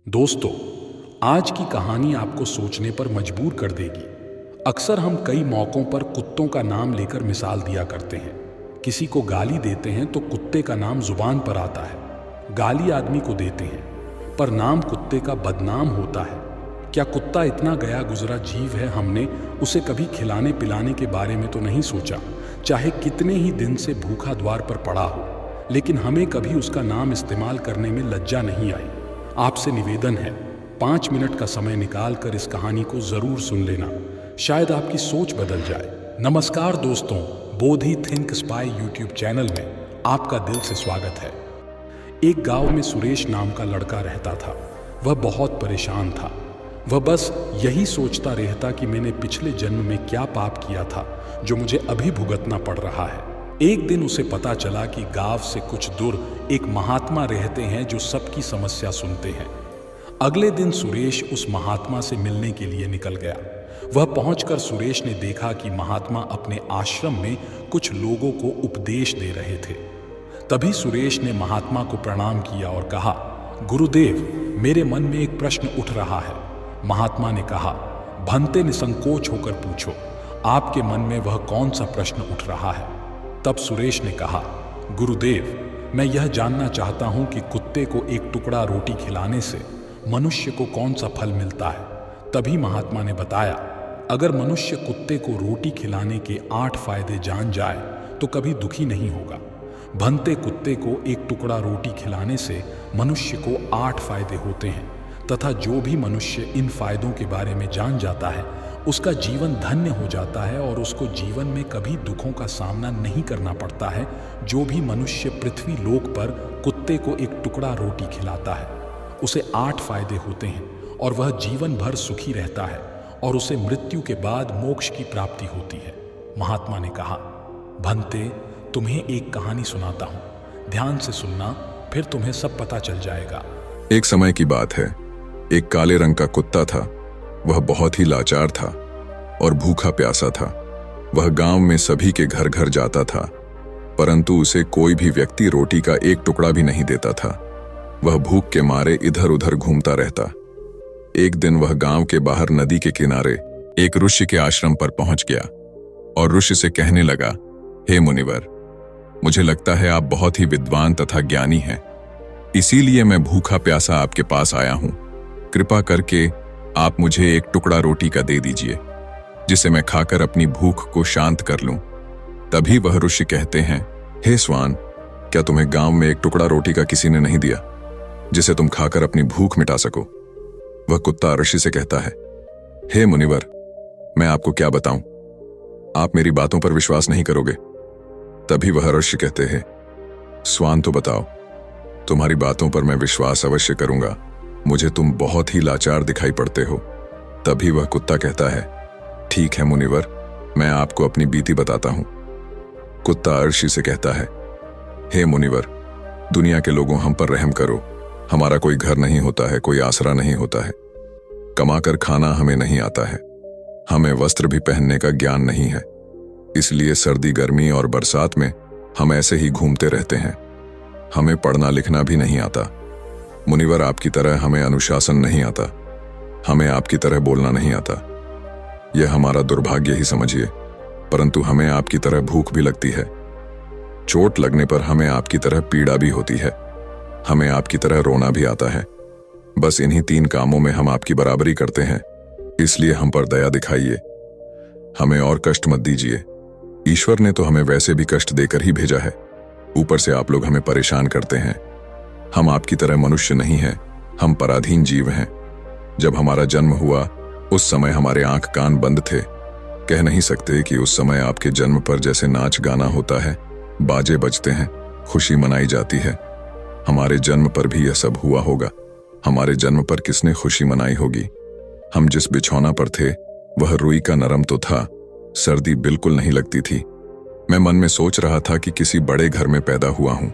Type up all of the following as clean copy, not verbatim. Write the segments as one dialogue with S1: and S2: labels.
S1: दोस्तों, आज की कहानी आपको सोचने पर मजबूर कर देगी। अक्सर हम कई मौक़ों पर कुत्तों का नाम लेकर मिसाल दिया करते हैं। किसी को गाली देते हैं तो कुत्ते का नाम जुबान पर आता है। गाली आदमी को देते हैं, पर नाम कुत्ते का बदनाम होता है। क्या कुत्ता इतना गया गुजरा जीव है, हमने उसे कभी खिलाने पिलाने के बारे में तो नहीं सोचा, चाहे कितने ही दिन से भूखा द्वार पर पड़ा हो। लेकिन हमें कभी उसका नाम इस्तेमाल करने में लज्जा नहीं आई। आपसे निवेदन है, 5 मिनट का समय निकाल कर इस कहानी को जरूर सुन लेना, शायद आपकी सोच बदल जाए। नमस्कार दोस्तों, बोधि थिंक स्पाई यूट्यूब चैनल में आपका दिल से स्वागत है। एक गांव में सुरेश नाम का लड़का रहता था। वह बहुत परेशान था। वह बस यही सोचता रहता कि मैंने पिछले जन्म में क्या पाप किया था जो मुझे अभी भुगतना पड़ रहा है। एक दिन उसे पता चला कि गांव से कुछ दूर एक महात्मा रहते हैं जो सबकी समस्या सुनते हैं। अगले दिन सुरेश उस महात्मा से मिलने के लिए निकल गया। वह पहुंचकर सुरेश ने देखा कि महात्मा अपने आश्रम में कुछ लोगों को उपदेश दे रहे थे। तभी सुरेश ने महात्मा को प्रणाम किया और कहा, गुरुदेव, मेरे मन में एक प्रश्न उठ रहा है। महात्मा ने कहा, भंते निसंकोच होकर पूछो, आपके मन में वह कौन सा प्रश्न उठ रहा है। तब सुरेश ने कहा, गुरुदेव, मैं यह जानना चाहता हूं कि कुत्ते को एक टुकड़ा रोटी खिलाने से मनुष्य को कौन सा फल मिलता है। तभी महात्मा ने बताया, अगर मनुष्य कुत्ते को रोटी खिलाने के 8 फायदे जान जाए तो कभी दुखी नहीं होगा। भंते कुत्ते को एक टुकड़ा रोटी खिलाने से मनुष्य को 8 फायदे होते हैं, तथा जो भी मनुष्य इन फायदों के बारे में जान जाता है उसका जीवन धन्य हो जाता है और उसको जीवन में कभी दुखों का सामना नहीं करना पड़ता है। जो भी मनुष्य पृथ्वी लोक पर कुत्ते को एक टुकड़ा रोटी खिलाता है उसे 8 फायदे होते हैं और वह जीवन भर सुखी रहता है और उसे मृत्यु के बाद मोक्ष की प्राप्ति होती है। महात्मा ने कहा, भंते, तुम्हें एक कहानी सुनाता हूं, ध्यान से सुनना, फिर तुम्हें सब पता चल जाएगा।
S2: एक समय की बात है। एक काले रंग का कुत्ता था। वह बहुत ही लाचार था और भूखा प्यासा था। वह गांव में सभी के घर घर जाता था, परंतु उसे कोई भी व्यक्ति रोटी का एक टुकड़ा भी नहीं देता था। वह भूख के मारे इधर उधर घूमता रहता। एक दिन वह गांव के बाहर नदी के किनारे एक ऋषि के आश्रम पर पहुंच गया और ऋषि से कहने लगा, हे मुनिवर, मुझे लगता है आप बहुत ही विद्वान तथा ज्ञानी हैं, इसीलिए मैं भूखा प्यासा आपके पास आया हूं। कृपा करके आप मुझे एक टुकड़ा रोटी का दे दीजिए, जिसे मैं खाकर अपनी भूख को शांत कर लूं। तभी वह ऋषि कहते हैं, हे स्वान, क्या तुम्हें गांव में एक टुकड़ा रोटी का किसी ने नहीं दिया जिसे तुम खाकर अपनी भूख मिटा सको। वह कुत्ता ऋषि से कहता है, हे मुनिवर, मैं आपको क्या बताऊं, आप मेरी बातों पर विश्वास नहीं करोगे। तभी वह ऋषि कहते हैं, स्वान तो बताओ, तुम्हारी बातों पर मैं विश्वास अवश्य करूंगा, मुझे तुम बहुत ही लाचार दिखाई पड़ते हो। तभी वह कुत्ता कहता है, ठीक है मुनिवर, मैं आपको अपनी बीती बताता हूं। कुत्ता ऋषि से कहता है, हे मुनिवर, दुनिया के लोगों, हम पर रहम करो। हमारा कोई घर नहीं होता है, कोई आसरा नहीं होता है, कमाकर खाना हमें नहीं आता है, हमें वस्त्र भी पहनने का ज्ञान नहीं है, इसलिए सर्दी गर्मी और बरसात में हम ऐसे ही घूमते रहते हैं। हमें पढ़ना लिखना भी नहीं आता। मुनिवर, आपकी तरह हमें अनुशासन नहीं आता, हमें आपकी तरह बोलना नहीं आता। यह हमारा दुर्भाग्य ही समझिए, परंतु हमें आपकी तरह भूख भी लगती है। चोट लगने पर हमें आपकी तरह पीड़ा भी होती है, हमें आपकी तरह रोना भी आता है। बस इन्हीं 3 कामों में हम आपकी बराबरी करते हैं, इसलिए हम पर दया दिखाइए, हमें और कष्ट मत दीजिए। ईश्वर ने तो हमें वैसे भी कष्ट देकर ही भेजा है, ऊपर से आप लोग हमें परेशान करते हैं। हम आपकी तरह मनुष्य नहीं हैं, हम पराधीन जीव हैं। जब हमारा जन्म हुआ उस समय हमारे आंख कान बंद थे। कह नहीं सकते कि उस समय आपके जन्म पर जैसे नाच गाना होता है, बाजे बजते हैं, खुशी मनाई जाती है, हमारे जन्म पर भी यह सब हुआ होगा। हमारे जन्म पर किसने खुशी मनाई होगी। हम जिस बिछौना पर थे वह रुई का नरम तो था, सर्दी बिल्कुल नहीं लगती थी। मैं मन में सोच रहा था कि किसी बड़े घर में पैदा हुआ हूं,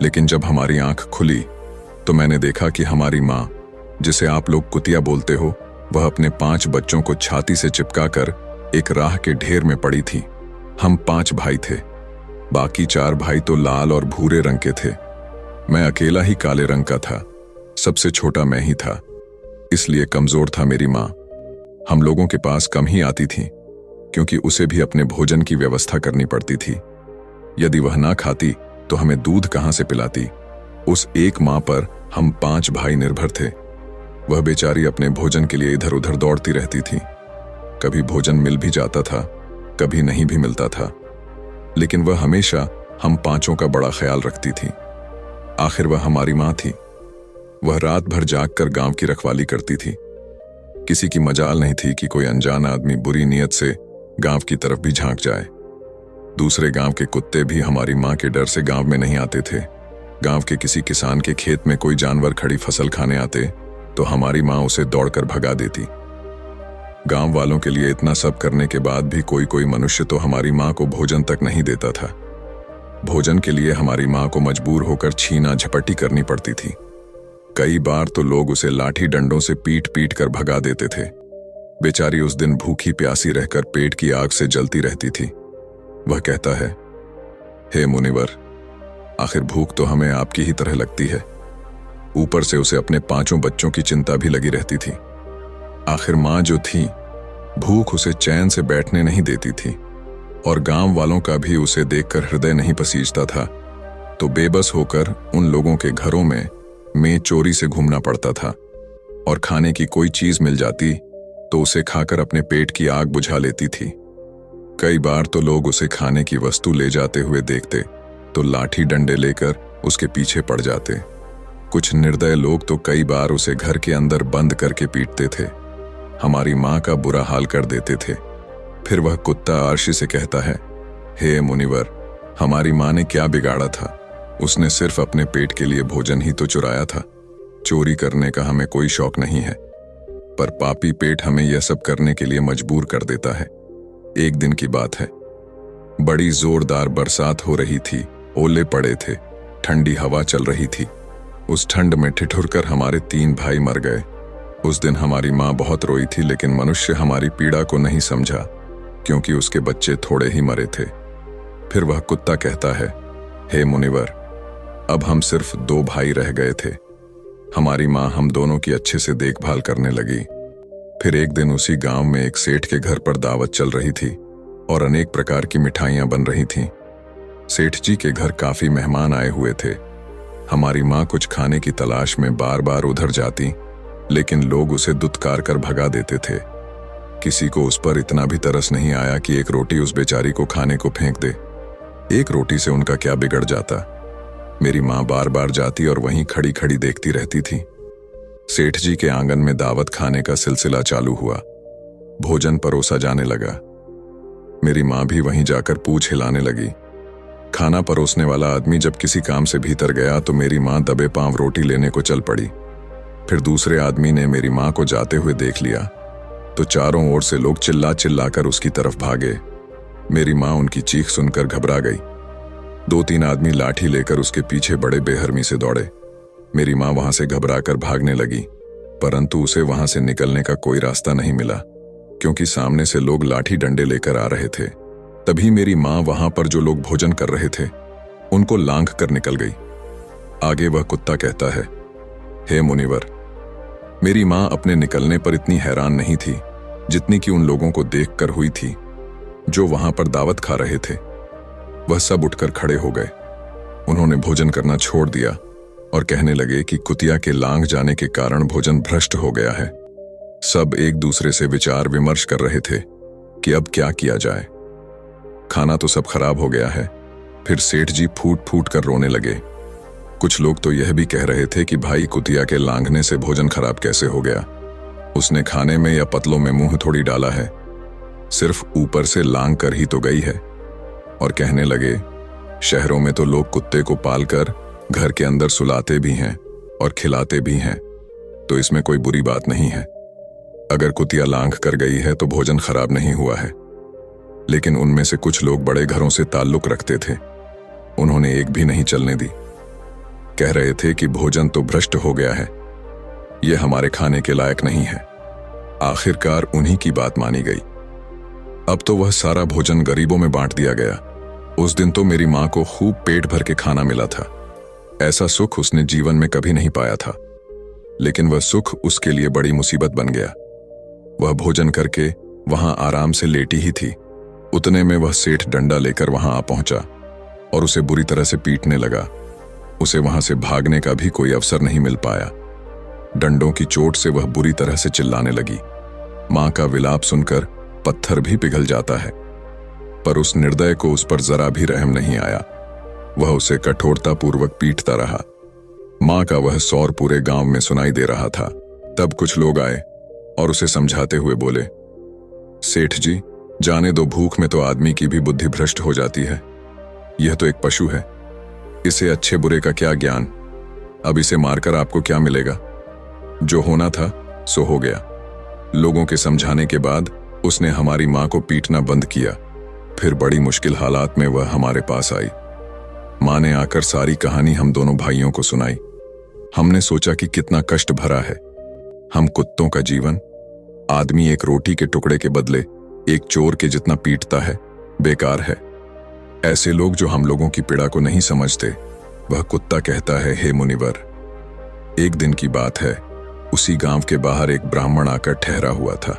S2: लेकिन जब हमारी आंख खुली तो मैंने देखा कि हमारी माँ, जिसे आप लोग कुतिया बोलते हो, वह अपने 5 बच्चों को छाती से चिपकाकर एक राह के ढेर में पड़ी थी। हम 5 भाई थे, बाकी 4 भाई तो लाल और भूरे रंग के थे। मैं अकेला ही काले रंग का था। सबसे छोटा मैं ही था, इसलिए कमजोर था मेरी माँ। हम लोगों के पास कम ही आती थी, क्योंकि उसे भी अपने भोजन की व्यवस्था करनी पड़ती थी। यदि वह ना खाती तो हमें दूध कहाँ से पिलाती। उस एक माँ पर हम 5 भाई निर्भर थे। वह बेचारी अपने भोजन के लिए इधर उधर दौड़ती रहती थी। कभी भोजन मिल भी जाता था, कभी नहीं भी मिलता था, लेकिन वह हमेशा हम 5 का बड़ा ख्याल रखती थी। आखिर वह हमारी माँ थी। वह रात भर जागकर गांव की रखवाली करती थी। किसी की मजाल नहीं थी कि कोई अनजान आदमी बुरी नीयत से गांव की तरफ भी झांक जाए। दूसरे गांव के कुत्ते भी हमारी माँ के डर से गांव में नहीं आते थे। गांव के किसी किसान के खेत में कोई जानवर खड़ी फसल खाने आते तो हमारी माँ उसे दौड़कर भगा देती। गांव वालों के लिए इतना सब करने के बाद भी कोई मनुष्य तो हमारी माँ को भोजन तक नहीं देता था। भोजन के लिए हमारी माँ को मजबूर होकर छीना झपटी करनी पड़ती थी। कई बार तो लोग उसे लाठी डंडों से पीट पीट कर भगा देते थे। बेचारी उस दिन भूखी प्यासी रहकर पेट की आग से जलती रहती थी। वह कहता है, हे मुनिवर, आखिर भूख तो हमें आपकी ही तरह लगती है। ऊपर से उसे अपने 5 बच्चों की चिंता भी लगी रहती थी। आखिर माँ जो थी, भूख उसे चैन से बैठने नहीं देती थी, और गांव वालों का भी उसे देखकर हृदय नहीं पसीजता था। तो बेबस होकर उन लोगों के घरों में चोरी से घूमना पड़ता था, और खाने की कोई चीज मिल जाती तो उसे खाकर अपने पेट की आग बुझा लेती थी। कई बार तो लोग उसे खाने की वस्तु ले जाते हुए देखते तो लाठी डंडे लेकर उसके पीछे पड़ जाते। कुछ निर्दय लोग तो कई बार उसे घर के अंदर बंद करके पीटते थे। हमारी माँ का बुरा हाल कर देते थे। फिर वह कुत्ता आरशी से कहता है, हे मुनिवर, हमारी माँ ने क्या बिगाड़ा था? उसने सिर्फ अपने पेट के लिए भोजन ही तो चुराया था। चोरी करने का हमें कोई शौक नहीं है, पर पापी पेट हमें यह सब करने के लिए मजबूर कर देता है। एक दिन की बात है, बड़ी जोरदार बरसात हो रही थी, ओले पड़े थे, ठंडी हवा चल रही थी। उस ठंड में ठिठुरकर हमारे 3 भाई मर गए। उस दिन हमारी माँ बहुत रोई थी, लेकिन मनुष्य हमारी पीड़ा को नहीं समझा, क्योंकि उसके बच्चे थोड़े ही मरे थे। फिर वह कुत्ता कहता है, हे मुनिवर, अब हम सिर्फ 2 भाई रह गए थे। हमारी माँ हम दोनों की अच्छे से देखभाल करने लगी। फिर एक दिन उसी गांव में एक सेठ के घर पर दावत चल रही थी और अनेक प्रकार की मिठाइयां बन रही थीं। सेठ जी के घर काफी मेहमान आए हुए थे। हमारी माँ कुछ खाने की तलाश में बार बार उधर जाती, लेकिन लोग उसे दुत्कार कर भगा देते थे। किसी को उस पर इतना भी तरस नहीं आया कि एक रोटी उस बेचारी को खाने को फेंक दे। एक रोटी से उनका क्या बिगड़ जाता। मेरी माँ बार बार जाती और वहीं खड़ी खड़ी देखती रहती थी। सेठ जी के आंगन में दावत खाने का सिलसिला चालू हुआ। भोजन परोसा जाने लगा। मेरी माँ भी वहीं जाकर पूंछ हिलाने लगी। खाना परोसने वाला आदमी जब किसी काम से भीतर गया तो मेरी माँ दबे पांव रोटी लेने को चल पड़ी। फिर दूसरे आदमी ने मेरी माँ को जाते हुए देख लिया तो चारों ओर से लोग चिल्ला चिल्लाकर उसकी तरफ भागे। मेरी माँ उनकी चीख सुनकर घबरा गई। 2-3 आदमी लाठी लेकर उसके पीछे बड़े बेहरमी से दौड़े। मेरी माँ वहां से घबराकर भागने लगी, परंतु उसे वहां से निकलने का कोई रास्ता नहीं मिला, क्योंकि सामने से लोग लाठी डंडे लेकर आ रहे थे। तभी मेरी माँ वहां पर जो लोग भोजन कर रहे थे उनको लांघ कर निकल गई। आगे वह कुत्ता कहता है, हे मुनिवर, मेरी माँ अपने निकलने पर इतनी हैरान नहीं थी जितनी कि उन लोगों को देखकर हुई थी जो वहां पर दावत खा रहे थे। वह सब उठकर खड़े हो गए। उन्होंने भोजन करना छोड़ दिया और कहने लगे कि कुतिया के लांघ जाने के कारण भोजन भ्रष्ट हो गया है। सब एक दूसरे से विचार विमर्श कर रहे थे कि अब क्या किया जाए। खाना तो सब खराब हो गया है। फिर सेठ जी फूट फूट कर रोने लगे। कुछ लोग तो यह भी कह रहे थे कि भाई कुतिया के लांघने से भोजन खराब कैसे हो गया? उसने खाने में या पतलों में मुंह थोड़ी डाला है, सिर्फ ऊपर से लांघ कर ही तो गई है। और कहने लगे, शहरों में तो लोग कुत्ते को पालकर घर के अंदर सुलाते भी हैं और खिलाते भी हैं, तो इसमें कोई बुरी बात नहीं है। अगर कुतिया लांघ कर गई है तो भोजन खराब नहीं हुआ है। लेकिन उनमें से कुछ लोग बड़े घरों से ताल्लुक रखते थे। उन्होंने एक भी नहीं चलने दी। कह रहे थे कि भोजन तो भ्रष्ट हो गया है, यह हमारे खाने के लायक नहीं है। आखिरकार उन्हीं की बात मानी गई। अब तो वह सारा भोजन गरीबों में बांट दिया गया। उस दिन तो मेरी माँ को खूब पेट भर के खाना मिला था। ऐसा सुख उसने जीवन में कभी नहीं पाया था। लेकिन वह सुख उसके लिए बड़ी मुसीबत बन गया। वह भोजन करके वहां आराम से लेटी ही थी, उतने में वह सेठ डंडा लेकर वहां आ पहुंचा और उसे बुरी तरह से पीटने लगा। उसे वहां से भागने का भी कोई अवसर नहीं मिल पाया। डंडों की चोट से वह बुरी तरह से चिल्लाने लगी। मां का विलाप सुनकर पत्थर भी पिघल जाता है, पर उस निर्दय को उस पर जरा भी रहम नहीं आया। वह उसे कठोरतापूर्वक पीटता रहा। मां का वह सौर पूरे गांव में सुनाई दे रहा था। तब कुछ लोग आए और उसे समझाते हुए बोले, सेठ जी, जाने दो, भूख में तो आदमी की भी बुद्धि भ्रष्ट हो जाती है। यह तो एक पशु है, इसे अच्छे बुरे का क्या ज्ञान। अब इसे मारकर आपको क्या मिलेगा? जो होना था सो हो गया। लोगों के समझाने के बाद उसने हमारी मां को पीटना बंद किया। फिर बड़ी मुश्किल हालात में वह हमारे पास आई। मां ने आकर सारी कहानी हम दोनों भाइयों को सुनाई। हमने सोचा कि कितना कष्ट भरा है। हम कुत्तों का जीवन। आदमी एक रोटी के टुकड़े के बदले एक चोर के जितना पीटता है, बेकार है। ऐसे लोग जो हम लोगों की पीड़ा को नहीं समझते, वह कुत्ता कहता है, हे मुनिवर। एक दिन की बात है, उसी गांव के बाहर एक ब्राह्मण आकर ठहरा हुआ था।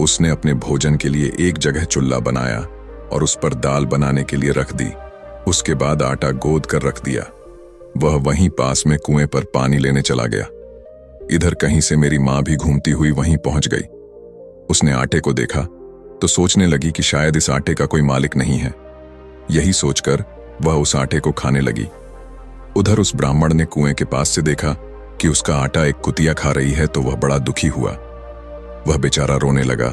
S2: उसने अपने भोजन के लिए एक जगह चुल्ला बनाया और उस पर दाल बनाने के लिए रख दी। उसके बाद आटा गोद कर रख दिया। वह वहीं पास में कुएं पर पानी लेने चला गया। इधर कहीं से मेरी मां भी घूमती हुई वहीं पहुंच गई। उसने आटे को देखा तो सोचने लगी कि शायद इस आटे का कोई मालिक नहीं है। यही सोचकर वह उस आटे को खाने लगी। उधर उस ब्राह्मण ने कुएं के पास से देखा कि उसका आटा एक कुतिया खा रही है, तो वह बड़ा दुखी हुआ। वह बेचारा रोने लगा,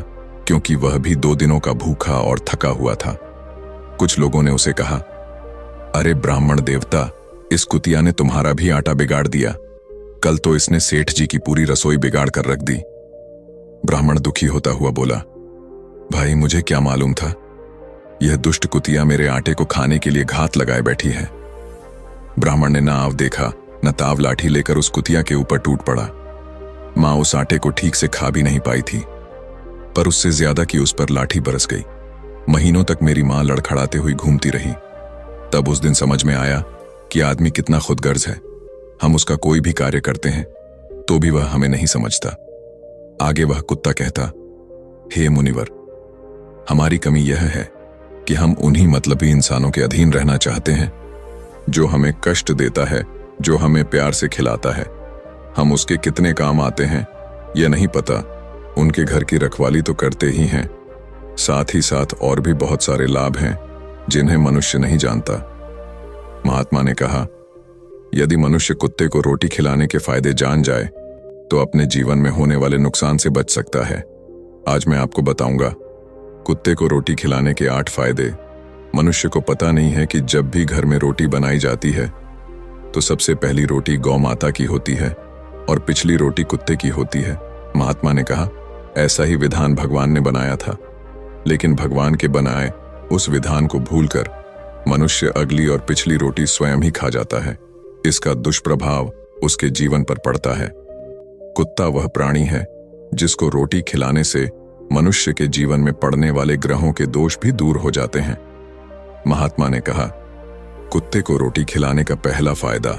S2: क्योंकि वह भी 2 दिनों का भूखा और थका हुआ था। कुछ लोगों ने उसे कहा, अरे ब्राह्मण देवता, इस कुतिया ने तुम्हारा भी आटा बिगाड़ दिया। कल तो इसने सेठ जी की पूरी रसोई बिगाड़ कर रख दी। ब्राह्मण दुखी होता हुआ बोला, भाई, मुझे क्या मालूम था, यह दुष्ट कुतिया मेरे आटे को खाने के लिए घात लगाए बैठी है। ब्राह्मण ने न आव देखा न ताव लाठी लेकर उस कुतिया के ऊपर टूट पड़ा। मां उस आटे को ठीक से खा भी नहीं पाई थी, पर उससे ज्यादा कि उस पर लाठी बरस गई। महीनों तक मेरी मां लड़खड़ाते हुई घूमती रही। तब उस दिन समझ में आया कि आदमी कितना खुदगर्ज है। हम उसका कोई भी कार्य करते हैं तो भी वह हमें नहीं समझता। आगे वह कुत्ता कहता, हे मुनिवर, हमारी कमी यह है कि हम उन्हीं मतलबी इंसानों के अधीन रहना चाहते हैं जो हमें कष्ट देता है, जो हमें प्यार से खिलाता है। हम उसके कितने काम आते हैं यह नहीं पता। उनके घर की रखवाली तो करते ही हैं, साथ ही साथ और भी बहुत सारे लाभ हैं जिन्हें मनुष्य नहीं जानता। महात्मा ने कहा, यदि मनुष्य कुत्ते को रोटी खिलाने के फायदे जान जाए तो अपने जीवन में होने वाले नुकसान से बच सकता है। आज मैं आपको बताऊंगा कुत्ते को रोटी खिलाने के 8 फायदे। मनुष्य को पता नहीं है कि जब भी घर में रोटी बनाई जाती है तो सबसे पहली रोटी गौ माता की होती है और पिछली रोटी कुत्ते की होती है। महात्मा ने कहा, ऐसा ही विधान भगवान ने बनाया था, लेकिन भगवान के बनाए उस विधान को भूलकर मनुष्य अगली और पिछली रोटी स्वयं ही खा जाता है। इसका दुष्प्रभाव उसके जीवन पर पड़ता है। कुत्ता वह प्राणी है जिसको रोटी खिलाने से मनुष्य के जीवन में पड़ने वाले ग्रहों के दोष भी दूर हो जाते हैं। महात्मा ने कहा, कुत्ते को रोटी खिलाने का पहला फायदा,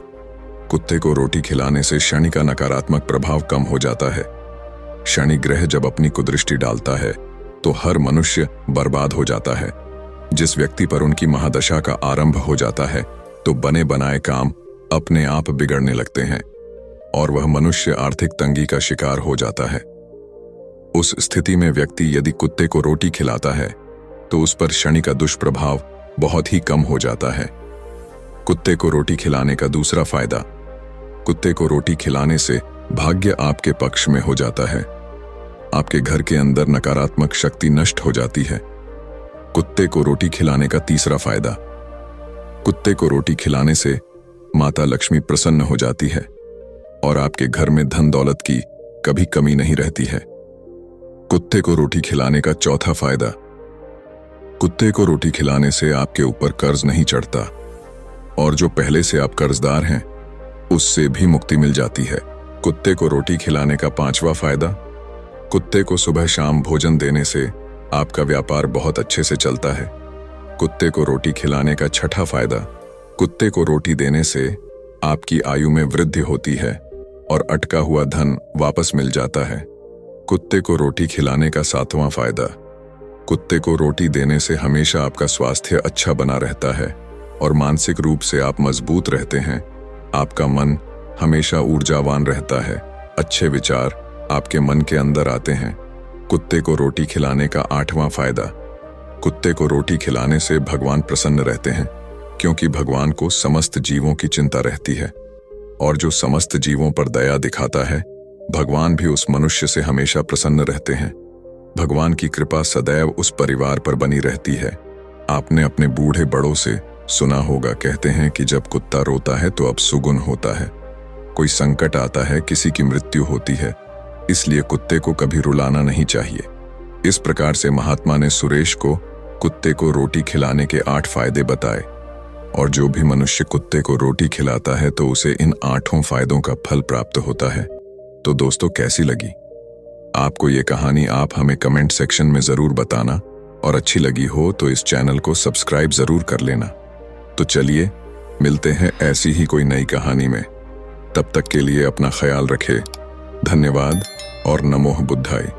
S2: कुत्ते को रोटी खिलाने से शनि का नकारात्मक प्रभाव कम हो जाता है। शनि ग्रह जब अपनी कुदृष्टि डालता है तो हर मनुष्य बर्बाद हो जाता है। जिस व्यक्ति पर उनकी महादशा का आरंभ हो जाता है तो बने बनाए काम अपने आप बिगड़ने लगते हैं और वह मनुष्य आर्थिक तंगी का शिकार हो जाता है। उस स्थिति में व्यक्ति यदि कुत्ते को रोटी खिलाता है तो उस पर शनि का दुष्प्रभाव बहुत ही कम हो जाता है। कुत्ते को रोटी खिलाने का दूसरा फायदा, कुत्ते को रोटी खिलाने से भाग्य आपके पक्ष में हो जाता है। आपके घर के अंदर नकारात्मक शक्ति नष्ट हो जाती है। कुत्ते को रोटी खिलाने का तीसरा फायदा, कुत्ते को रोटी खिलाने से माता लक्ष्मी प्रसन्न हो जाती है और आपके घर में धन दौलत की कभी कमी नहीं रहती है। कुत्ते को रोटी खिलाने का चौथा फायदा, कुत्ते को रोटी खिलाने से आपके ऊपर कर्ज नहीं चढ़ता और जो पहले से आप कर्जदार हैं उससे भी मुक्ति मिल जाती है। कुत्ते को रोटी खिलाने का पांचवा फायदा, कुत्ते को सुबह शाम भोजन देने से आपका व्यापार बहुत अच्छे से चलता है। कुत्ते को रोटी खिलाने का छठा फायदा, कुत्ते को रोटी देने से आपकी आयु में वृद्धि होती है और अटका हुआ धन वापस मिल जाता है। कुत्ते को रोटी खिलाने का 7वां फायदा। कुत्ते को रोटी देने से हमेशा आपका स्वास्थ्य अच्छा बना रहता है और मानसिक रूप से आप मजबूत रहते हैं। आपका मन हमेशा ऊर्जावान रहता है, अच्छे विचार आपके मन के अंदर आते हैं। कुत्ते को रोटी खिलाने का 8वां फायदा। कुत्ते को रोटी खिलाने से भगवान प्रसन्न रहते हैं, क्योंकि भगवान को समस्त जीवों की चिंता रहती है और जो समस्त जीवों पर दया दिखाता है, भगवान भी उस मनुष्य से हमेशा प्रसन्न रहते हैं। भगवान की कृपा सदैव उस परिवार पर बनी रहती है। आपने अपने बूढ़े बड़ों से सुना होगा, कहते हैं कि जब कुत्ता रोता है तो अब सुगुन होता है। कोई संकट आता है, किसी की मृत्यु होती है, इसलिए कुत्ते को कभी रुलाना नहीं चाहिए। इस प्रकार से महात्मा ने सुरेश को कुत्ते को रोटी खिलाने के 8 फायदे बताए और जो भी मनुष्य कुत्ते को रोटी खिलाता है तो उसे इन 8 फायदों का फल प्राप्त होता है। तो दोस्तों, कैसी लगी आपको ये कहानी? आप हमें कमेंट सेक्शन में जरूर बताना और अच्छी लगी हो तो इस चैनल को सब्सक्राइब जरूर कर लेना। तो चलिए मिलते हैं ऐसी ही कोई नई कहानी में। तब तक के लिए अपना ख्याल रखें। धन्यवाद और नमो बुद्धाय।